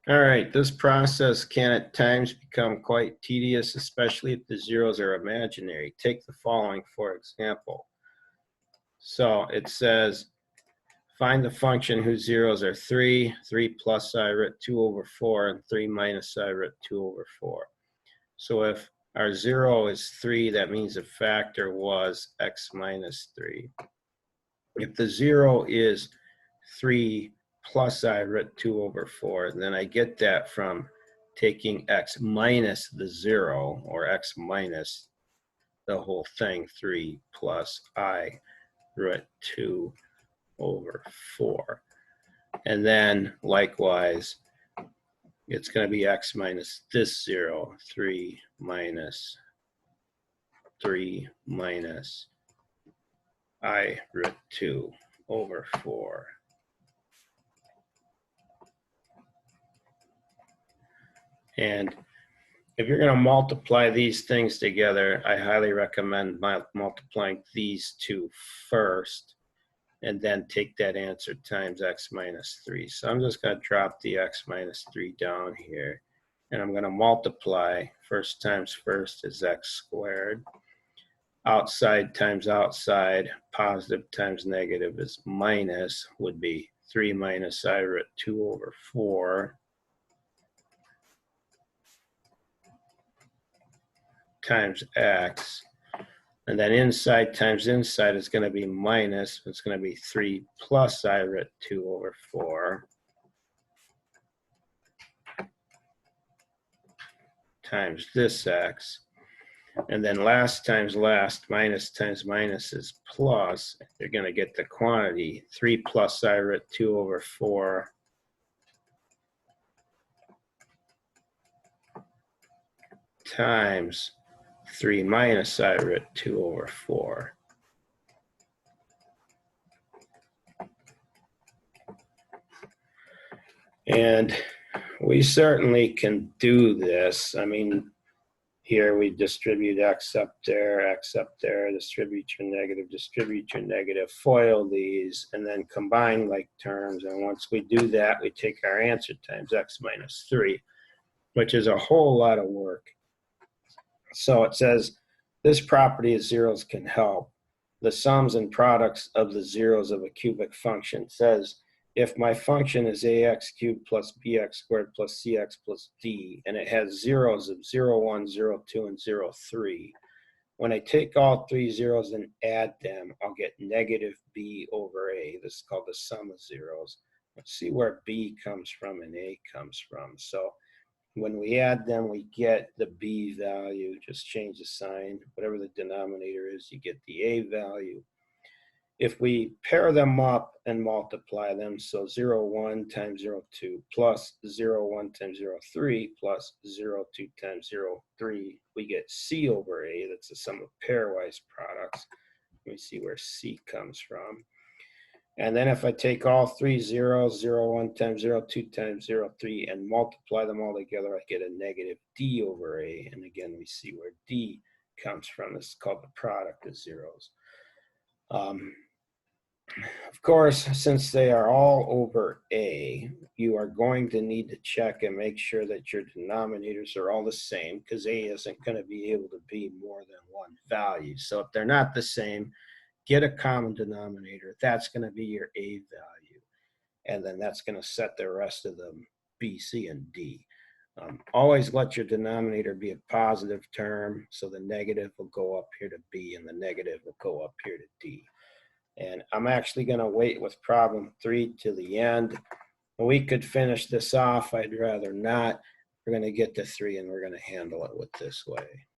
All right, this process can at times become quite tedious, especially if the zeros are imaginary. Take the following, for example. So it says, find the function whose zeros are 3, 3 plus I root 2 over 4, and 3 minus I root 2 over 4. So if our 0 is 3, that means the factor was x minus 3. If the 0 is 3 plus I root 2 over 4, then I get that from taking x minus the 0, or x minus the whole thing, 3 plus I root 2 over 4. And then likewise, it's going to be x minus this 0, 3 minus I root 2 over 4. And if you're going to multiply these things together, I highly recommend multiplying these two first and then take that answer times x minus 3. So I'm just going to drop the x minus 3 down here. And I'm going to multiply. First times first is x squared. Outside times outside, positive times negative is minus, would be 3 minus I root 2 over 4 times x. And then inside times inside is going to be minus. It's going to be 3 plus I root 2 over 4 times this x. And then last times last, minus times minus is plus. You're going to get the quantity, 3 plus I root 2 over 4 times 3 minus I root 2 over 4. And we certainly can do this. I mean, here we distribute x up there, distribute your negative, FOIL these, and then combine like terms. And once we do that, we take our answer times x minus 3, which is a whole lot of work. So it says, this property of zeros can help. The sums and products of the zeros of a cubic function says, if my function is ax cubed plus bx squared plus cx plus d, and it has zeros of 0, 1, 0, 2, and 0, 3, when I take all three zeros and add them, I'll get negative b over a. This is called the sum of zeros. Let's see where b comes from and a comes from. So when we add them, we get the b value. Just change the sign. Whatever the denominator is, you get the a value. If we pair them up and multiply them, so 0, 1 times 0, 2 plus 0, 1 times 0, 3 plus 0, 2 times 0, 3, we get c over a. That's the sum of pairwise products. Let me see where c comes from. And then if I take all three zeros, 0, 1 times 0, 2 times 0, 3, and multiply them all together, I get a negative d over a. And again, we see where d comes from. This is called the product of zeros. Of course, since they are all over a, you are going to need to check and make sure that your denominators are all the same, because a isn't going to be able to be more than one value. So if they're not the same, get a common denominator. That's going to be your a value. And then that's going to set the rest of them b, c, and d. Always let your denominator be a positive term, so the negative will go up here to b and the negative will go up here to d. And I'm actually going to wait with problem 3 to the end. We could finish this off. I'd rather not. We're going to get to 3 and we're going to handle it with this way.